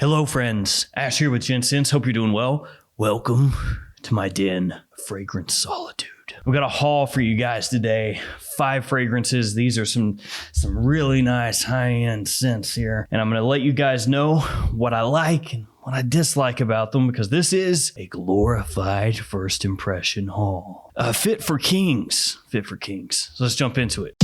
Hello friends, Ash here with Gents. Hope you're doing well. Welcome to my den of fragrance solitude. We got a haul for you guys today. 5 fragrances. These are some really nice high-end scents here. And I'm gonna let you guys know what I like and what I dislike about them because this is a glorified first impression haul. Fit for kings. So let's jump into it.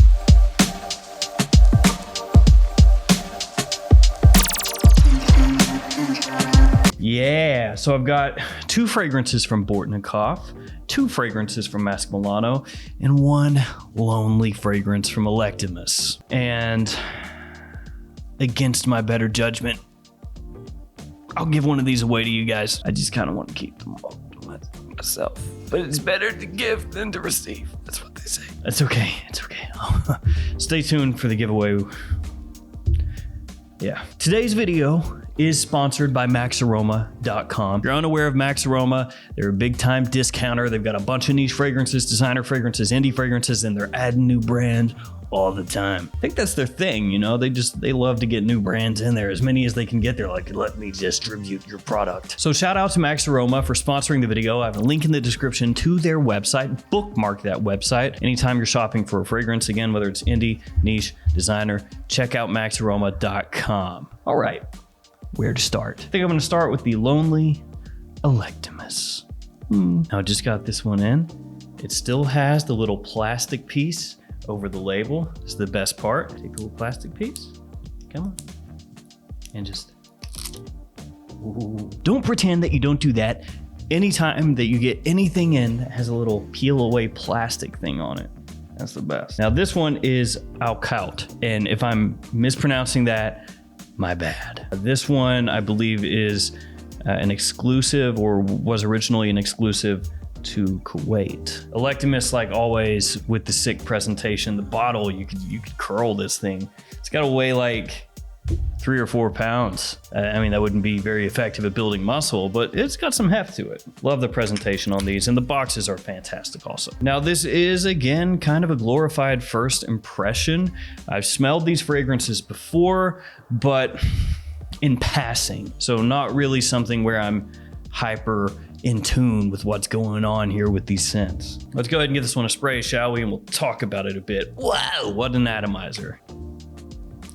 Yeah, so I've got 2 fragrances from Bourtnikov, 2 fragrances from Milano, and 1 lonely fragrance from Electimus. And against my better judgment, I'll give one of these away to you guys. I just kind of want to keep them all to myself. But it's better to give than to receive. That's what they say. It's okay. Stay tuned for the giveaway. Yeah. Today's video is sponsored by MAXAROMA.com. If you're unaware of MAXAROMA, they're a big time discounter. They've got a bunch of niche fragrances, designer fragrances, indie fragrances, and they're adding new brands all the time. I think that's their thing, you know, they love to get new brands in there, as many as they can get. They're like, let me distribute your product. So shout out to MAXAROMA for sponsoring the video. I have a link in the description to their website. Bookmark that website. Anytime you're shopping for a fragrance, again, whether it's indie, niche, designer, check out MAXAROMA.com. All right, where to start? I think I'm gonna start with the Lonely Electimus. Now I just got this one in. It still has the little plastic piece over the label. This is the best part. Take the little plastic piece. Come on. And just... Ooh. Don't pretend that you don't do that anytime that you get anything in that has a little peel away plastic thing on it. That's the best. Now this one is Alcaut, and if I'm mispronouncing that, my bad. This one I believe is an exclusive, or was originally an exclusive to Kuwait. Electimus, like always, with the sick presentation. The bottle, you could curl this thing. It's got to weigh like 3 or 4 pounds. I mean, that wouldn't be very effective at building muscle, but it's got some heft to it. Love the presentation on these, and the boxes are fantastic also. Now, this is, again, kind of a glorified first impression. I've smelled these fragrances before, but in passing. So not really something where I'm hyper in tune with what's going on here with these scents. Let's go ahead and give this one a spray, shall we? And we'll talk about it a bit. Wow, what an atomizer.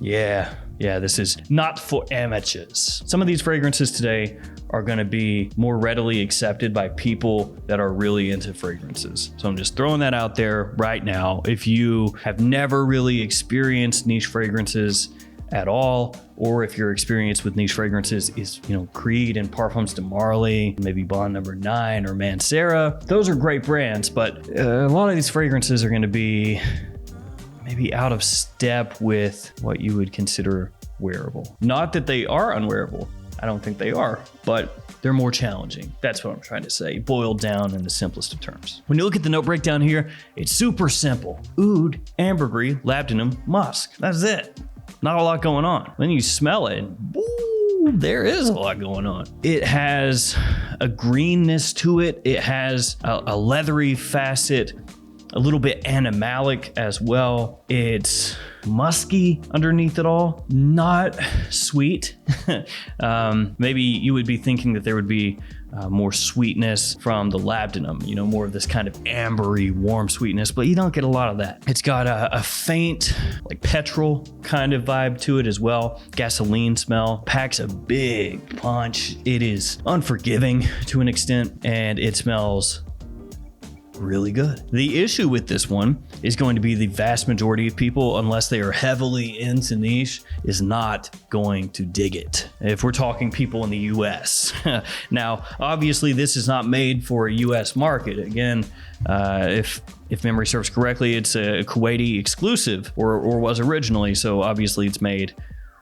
Yeah, this is not for amateurs. Some of these fragrances today are gonna be more readily accepted by people that are really into fragrances. So I'm just throwing that out there right now. If you have never really experienced niche fragrances at all, or if your experience with niche fragrances is, Creed and Parfums de Marly, maybe Bond Number 9 or Mancera, those are great brands, but a lot of these fragrances are going to be maybe out of step with what you would consider wearable. Not that they are unwearable. I don't think they are, but they're more challenging. That's what I'm trying to say, boiled down in the simplest of terms. When you look at the note breakdown here, it's super simple. Oud, ambergris, labdanum, musk. That's it. Not a lot going on. Then you smell it, ooh, there is a lot going on. It has a greenness to it. It has a leathery facet, a little bit animalic as well. It's musky underneath it all, not sweet. Maybe you would be thinking that there would be more sweetness from the labdanum, more of this kind of ambery, warm sweetness, but you don't get a lot of that. It's got a faint, like petrol kind of vibe to it as well. Gasoline smell, packs a big punch. It is unforgiving to an extent, and it smells really good. The issue with this one is going to be the vast majority of people, unless they are heavily into niche, is not going to dig it. If we're talking people in the US. Now, obviously this is not made for a US market. Again, if memory serves correctly, it's a Kuwaiti exclusive, or was originally, so obviously it's made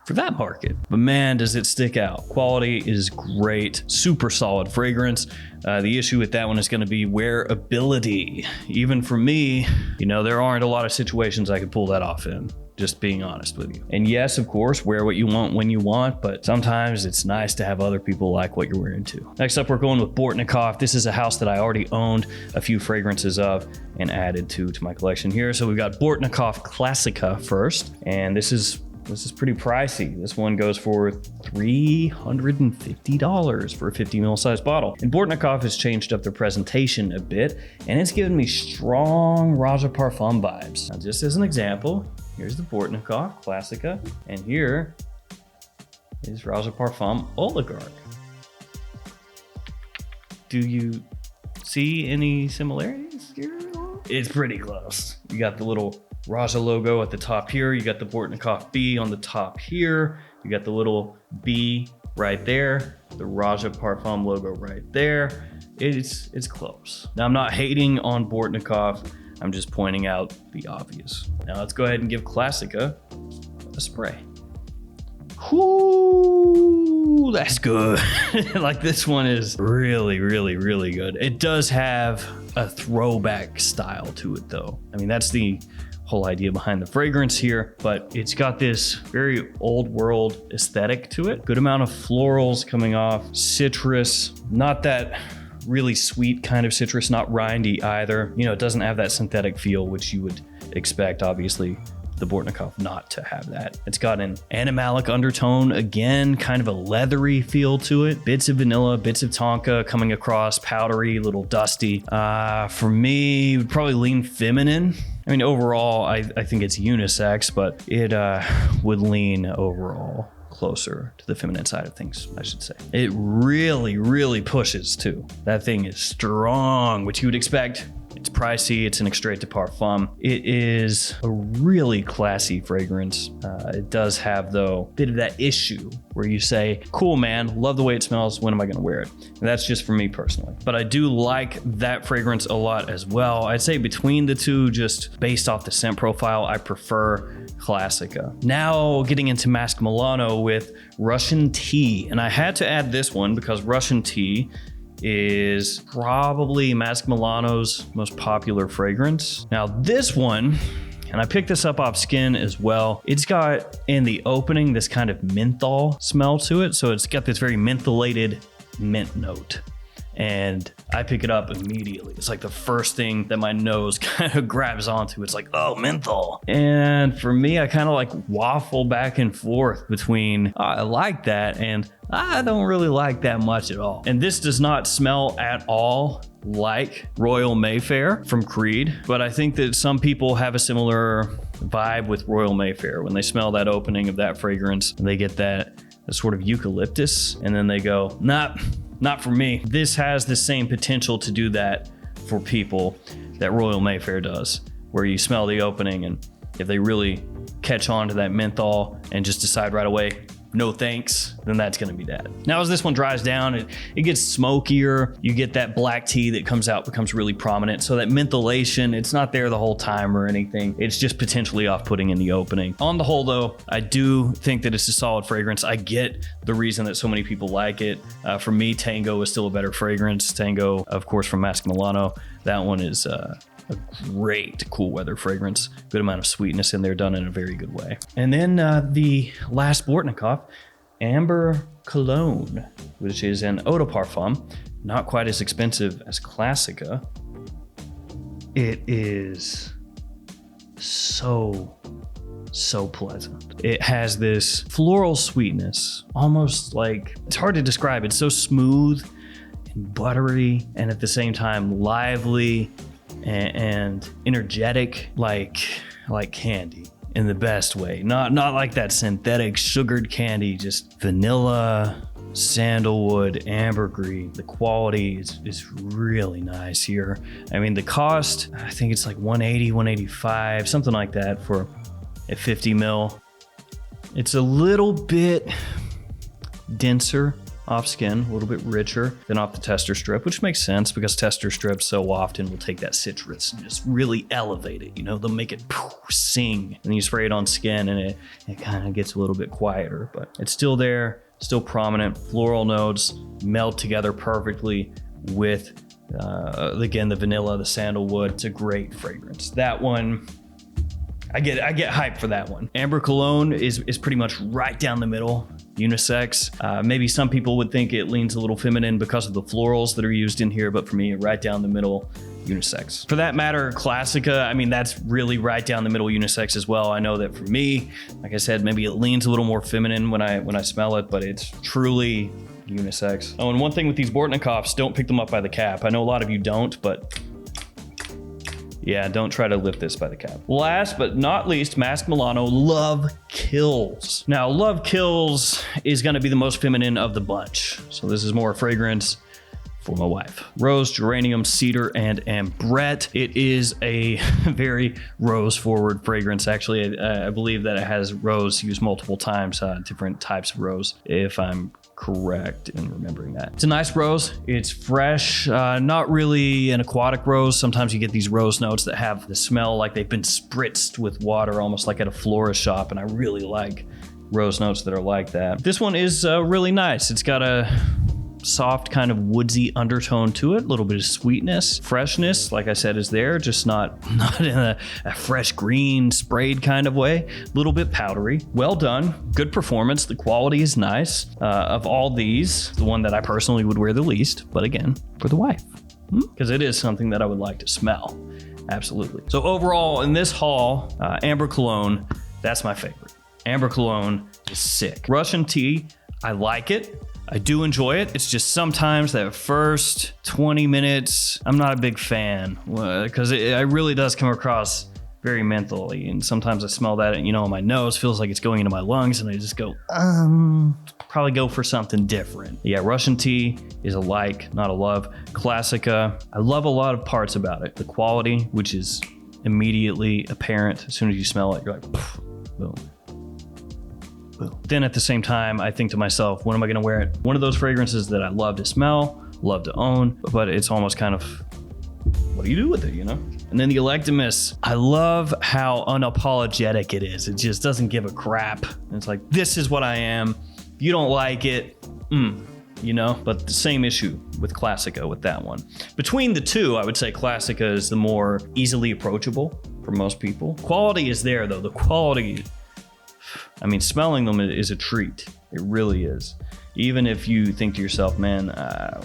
for that market. But man, does it stick out. Quality is great, super solid fragrance. The issue with that one is gonna be wearability. Even for me, there aren't a lot of situations I could pull that off in, just being honest with you. And yes, of course, wear what you want when you want, but sometimes it's nice to have other people like what you're wearing too. Next up, we're going with Bourtnikov. This is a house that I already owned a few fragrances of and added to my collection here. So we've got Bourtnikov Classica first, and this is this is pretty pricey. This one goes for $350 for a 50 ml size bottle. And Bourtnikov has changed up their presentation a bit, and it's given me strong Raja Parfum vibes. Now, just as an example, here's the Bourtnikov Classica, and here is Raja Parfum Oligarch. Do you see any similarities here? It's pretty close. You got the little Raja logo at the top here. You got the Bourtnikov B on the top here. You got the little B right there. The Raja Parfum logo right there. It's close. Now, I'm not hating on Bourtnikov. I'm just pointing out the obvious. Now let's go ahead and give Classica a spray. Whoo, that's good. Like, this one is really, really, really good. It does have a throwback style to it though. I mean, that's the whole idea behind the fragrance here, but it's got this very old world aesthetic to it. Good amount of florals coming off, citrus, not that really sweet kind of citrus, not rindy either. You know, it doesn't have that synthetic feel, which you would expect, obviously, the Bourtnikov not to have that. It's got an animalic undertone, again, kind of a leathery feel to it. Bits of vanilla, bits of tonka coming across, powdery, a little dusty. For me, it would probably lean feminine. I mean, overall, I think it's unisex, but it would lean overall closer to the feminine side of things, I should say. It really, really pushes too. That thing is strong, which you would expect. It's pricey, it's an extrait de parfum. It is a really classy fragrance. It does have, though, a bit of that issue where you say, cool, man, love the way it smells, when am I gonna wear it? And that's just for me personally. But I do like that fragrance a lot as well. I'd say between the two, just based off the scent profile, I prefer Classica. Now getting into Mask Milano with Russian Tea. And I had to add this one because Russian Tea is probably Mask Milano's most popular fragrance. Now this one, and I picked this up off Skin as well, it's got in the opening this kind of menthol smell to it. So it's got this very mentholated mint note. And I pick it up immediately. It's like the first thing that my nose kind of grabs onto. It's like, oh, menthol. And for me, I kind of like waffle back and forth between, oh, I like that, and I don't really like that much at all. And this does not smell at all like Royal Mayfair from Creed, but I think that some people have a similar vibe with Royal Mayfair when they smell that opening of that fragrance, and they get that sort of eucalyptus, and then they go, nah, not for me. This has the same potential to do that for people that Royal Mayfair does, where you smell the opening, and if they really catch on to that menthol and just decide right away, no thanks, then that's gonna be that. Now as this one dries down, it gets smokier. You get that black tea that comes out, becomes really prominent. So that mentholation, it's not there the whole time or anything. It's just potentially off-putting in the opening. On the whole though, I do think that it's a solid fragrance. I get the reason that so many people like it. For me, Tango is still a better fragrance. Tango, of course, from Mask Milano. That one is a great cool weather fragrance. Good amount of sweetness in there, done in a very good way. And then the last Bourtnikov, Amber Cologne, which is an eau de parfum, not quite as expensive as Classica. It is so pleasant. It has this floral sweetness, almost like, it's hard to describe. It's so smooth and buttery, and at the same time lively and energetic, like candy in the best way. Not like that synthetic sugared candy, just vanilla, sandalwood, ambergris. The quality is really nice here. I mean, the cost, I think it's like $180, $185, something like that for a 50 ml. It's a little bit denser off Skin, a little bit richer than off the tester strip, which makes sense because tester strips so often will take that citrus and just really elevate it. You know, they'll make it sing, and then you spray it on Skin and it kind of gets a little bit quieter, but it's still there, still prominent. Floral notes meld together perfectly with, again, the vanilla, the sandalwood. It's a great fragrance. That one, I get hyped for that one. Amber Cologne is pretty much right down the middle. Unisex. Maybe some people would think it leans a little feminine because of the florals that are used in here, but for me, right down the middle, unisex. For that matter, Classica, I mean, that's really right down the middle unisex as well. I know that for me, like I said, maybe it leans a little more feminine when I smell it, but it's truly unisex. Oh, and one thing with these Bortnikovs, don't pick them up by the cap. I know a lot of you don't, but yeah, don't try to lift this by the cap. Last but not least, Mask Milano Love Kills. Now, Love Kills is gonna be the most feminine of the bunch. So this is more fragrance for my wife. Rose, geranium, cedar, and ambrette. It is a very rose-forward fragrance. Actually, I believe that it has rose used multiple times, different types of rose, if I'm correct in remembering that. It's a nice rose. It's fresh, not really an aquatic rose. Sometimes you get these rose notes that have the smell like they've been spritzed with water, almost like at a florist shop, and I really like rose notes that are like that. This one is really nice. It's got a soft kind of woodsy undertone to it, a little bit of sweetness, freshness, like I said, is there, just not in a fresh green sprayed kind of way. A little bit powdery. Well done. Good performance. The quality is nice. Of all these, the one that I personally would wear the least, but again, for the wife, because it is something that I would like to smell. Absolutely. So overall, in this haul, Amber Cologne, that's my favorite. Amber Cologne is sick. Russian tea, I like it. I do enjoy it. It's just sometimes that first 20 minutes, I'm not a big fan because it really does come across very mentally. And sometimes I smell that, my nose feels like it's going into my lungs and I just go, probably go for something different. Yeah, Russian tea is a like, not a love. Classica, I love a lot of parts about it. The quality, which is immediately apparent as soon as you smell it, you're like, boom. Then at the same time, I think to myself, when am I going to wear it? One of those fragrances that I love to smell, love to own, but it's almost kind of, what do you do with it, And then the Electimus, I love how unapologetic it is. It just doesn't give a crap. It's like, this is what I am. If you don't like it, but the same issue with Classica with that one. Between the two, I would say Classica is the more easily approachable for most people. Quality is there though. The quality, smelling them is a treat. It really is. Even if you think to yourself, man, I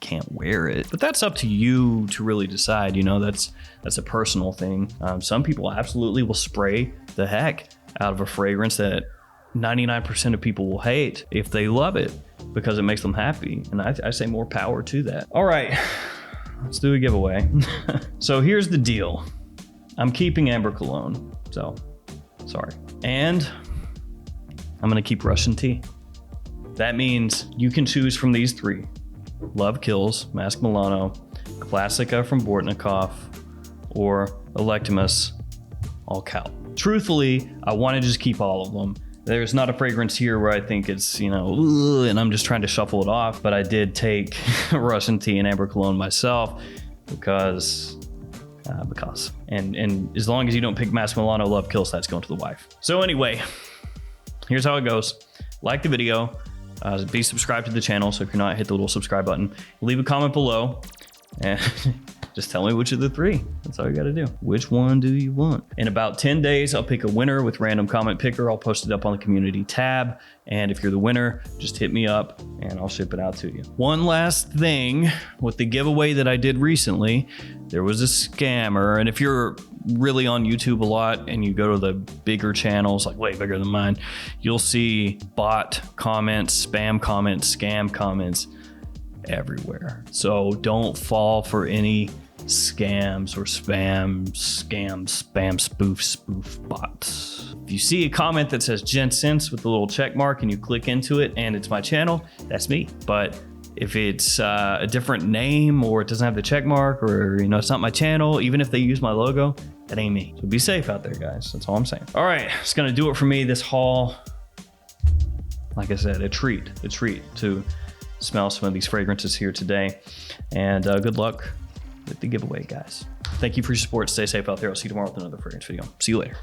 can't wear it. But that's up to you to really decide, that's a personal thing. Some people absolutely will spray the heck out of a fragrance that 99% of people will hate if they love it because it makes them happy. And I say more power to that. All right, let's do a giveaway. So here's the deal. I'm keeping Amber Cologne, so sorry. And I'm gonna keep Russian tea. That means you can choose from these three. Love Kills, Mask Milano, Classica from Bourtnikov, or Electimus, all cow. Truthfully, I want to just keep all of them. There's not a fragrance here where I think it's, and I'm just trying to shuffle it off, but I did take Russian tea and Amber Cologne myself because and as long as you don't pick Mask Milano, Love Kills, that's going to the wife. So anyway, here's how it goes. Like the video, be subscribed to the channel. So if you're not, hit the little subscribe button. Leave a comment below and just tell me which of the three. That's all you got to do. Which one do you want? In about 10 days, I'll pick a winner with random comment picker. I'll post it up on the community tab. And if you're the winner, just hit me up and I'll ship it out to you. One last thing with the giveaway that I did recently, there was a scammer. And if you're really on YouTube a lot and you go to the bigger channels, like way bigger than mine, you'll see bot comments, spam comments, scam comments everywhere. So don't fall for any scams or spam spoof bots. If you see a comment that says Gents with a little check mark and you click into it and it's my channel, that's me. But if it's a different name or it doesn't have the check mark or it's not my channel, even if they use my logo, that ain't me. So be safe out there, guys. That's all I'm saying. All right, it's gonna do it for me. This haul, like I said, a treat to smell some of these fragrances here today. And good luck with the giveaway, guys. Thank you for your support. Stay safe out there. I'll see you tomorrow with another fragrance video. See you later.